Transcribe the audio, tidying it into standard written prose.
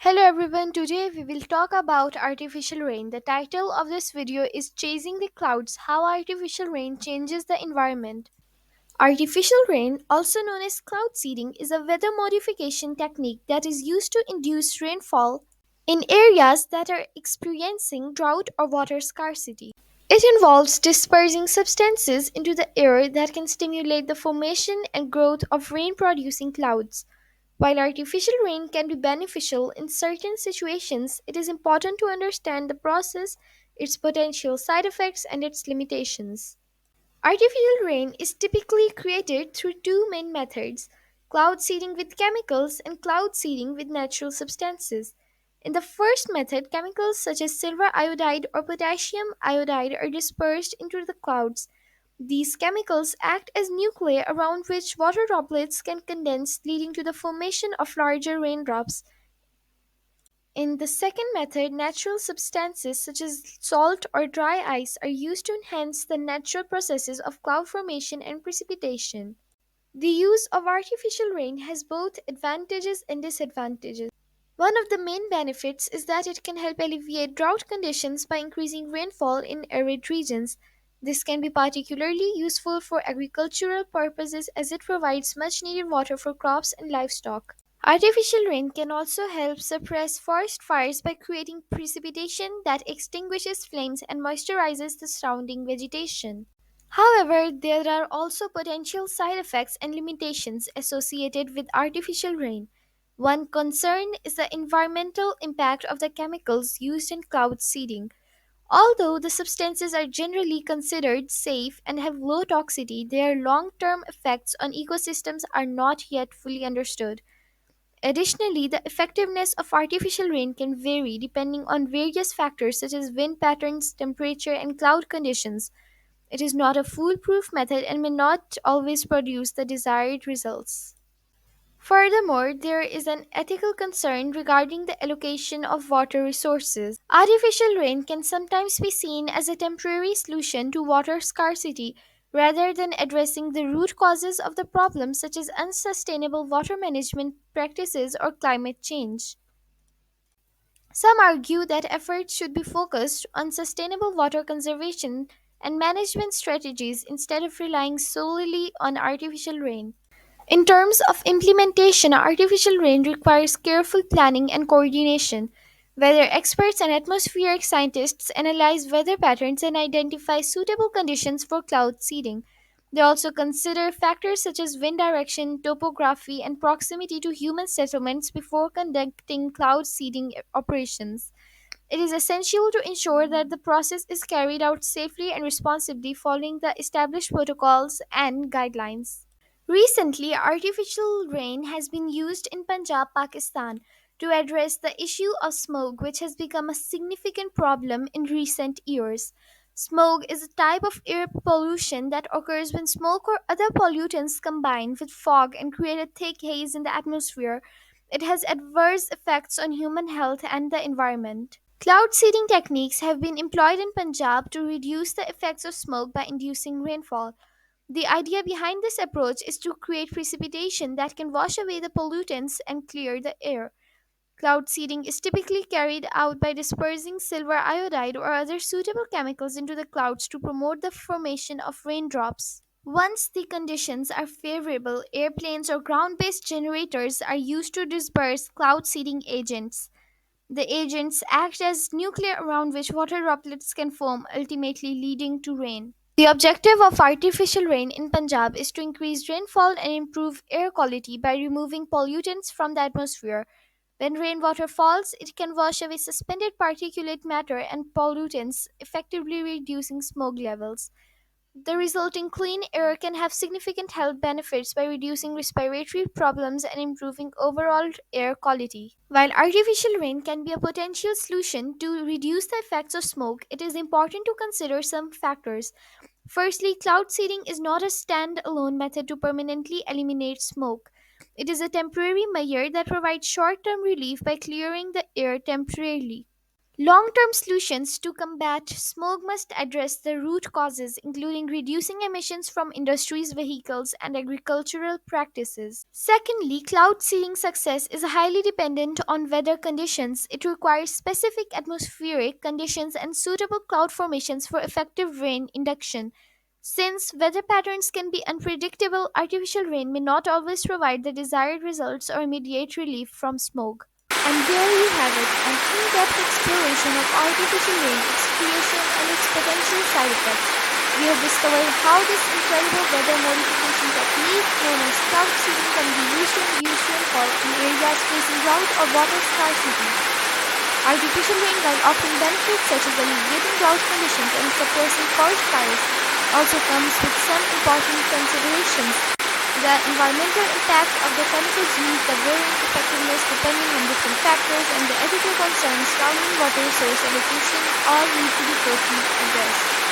Hello everyone, today we will talk about artificial rain. The title of this video is Chasing the Clouds: How Artificial Rain Changes the Environment. Artificial rain, also known as cloud seeding, is a weather modification technique that is used to induce rainfall in areas that are experiencing drought or water scarcity. It involves dispersing substances into the air that can stimulate the formation and growth of rain producing clouds. While artificial rain can be beneficial in certain situations, it is important to understand the process, its potential side effects, and its limitations. Artificial rain is typically created through two main methods: cloud seeding with chemicals and cloud seeding with natural substances. In the first method, chemicals such as silver iodide or potassium iodide are dispersed into the clouds. These chemicals act as nuclei around which water droplets can condense, leading to the formation of larger raindrops. In the second method, natural substances such as salt or dry ice are used to enhance the natural processes of cloud formation and precipitation. The use of artificial rain has both advantages and disadvantages. One of the main benefits is that it can help alleviate drought conditions by increasing rainfall in arid regions. This can be particularly useful for agricultural purposes as it provides much needed water for crops and livestock. Artificial rain can also help suppress forest fires by creating precipitation that extinguishes flames and moisturizes the surrounding vegetation. However, there are also potential side effects and limitations associated with artificial rain. One concern is the environmental impact of the chemicals used in cloud seeding. Although the substances are generally considered safe and have low toxicity, their long term effects on ecosystems are not yet fully understood. Additionally, the effectiveness of artificial rain can vary depending on various factors such as wind patterns, temperature, and cloud conditions. It is not a foolproof method and may not always produce the desired results. Furthermore, there is an ethical concern regarding the allocation of water resources. Artificial rain can sometimes be seen as a temporary solution to water scarcity rather than addressing the root causes of the problem, such as unsustainable water management practices or climate change. Some argue that efforts should be focused on sustainable water conservation and management strategies instead of relying solely on artificial rain. In terms of implementation, artificial rain requires careful planning and coordination. Weather experts and atmospheric scientists analyze weather patterns and identify suitable conditions for cloud seeding. They also consider factors such as wind direction, topography, and proximity to human settlements before conducting cloud seeding operations. It is essential to ensure that the process is carried out safely and responsibly following the established protocols and guidelines. Recently, artificial rain has been used in Punjab, Pakistan, to address the issue of smoke, which has become a significant problem in recent years. Smoke is a type of air pollution that occurs when smoke or other pollutants combine with fog and create a thick haze in the atmosphere. It has adverse effects on human health and the environment. Cloud seeding techniques have been employed in Punjab to reduce the effects of smoke by inducing rainfall. The idea behind this approach is to create precipitation that can wash away the pollutants and clear the air. Cloud seeding is typically carried out by dispersing silver iodide or other suitable chemicals into the clouds to promote the formation of raindrops. Once the conditions are favorable, airplanes or ground based generators are used to disperse cloud seeding agents. The agents act as nuclei around which water droplets can form, ultimately leading to rain. The objective of artificial rain in Punjab is to increase rainfall and improve air quality by removing pollutants from the atmosphere. When rainwater falls, it can wash away suspended particulate matter and pollutants, effectively reducing smoke levels. The resulting clean air can have significant health benefits by reducing respiratory problems and improving overall air quality. While artificial rain can be a potential solution to reduce the effects of smoke, it is important to consider some factors. Firstly, cloud seeding is not a stand-alone method to permanently eliminate smoke. It is a temporary measure that provides short-term relief by clearing the air temporarily. Long term solutions to combat smoke must address the root causes, including reducing emissions from industries, vehicles, and agricultural practices. Secondly, cloud seeding success is highly dependent on weather conditions. It requires specific atmospheric conditions and suitable cloud formations for effective rain induction. Since weather patterns can be unpredictable, artificial rain may not always provide the desired results or immediate relief from smoke. And there you have it, an in-depth exploration of artificial rain, its creation and its potential side effects. We have discovered how this incredible weather modification technique known as cloud seeding can be used to reduce rainfall in areas facing drought or water scarcity. Artificial rain, while offering benefits such as alleviating drought conditions and suppressing forest fires, also comes with some important considerations. The environmental impact of the chemicals used, the varying effectiveness depending on different factors, and the ethical concerns surrounding water resource allocation all need to be closely addressed.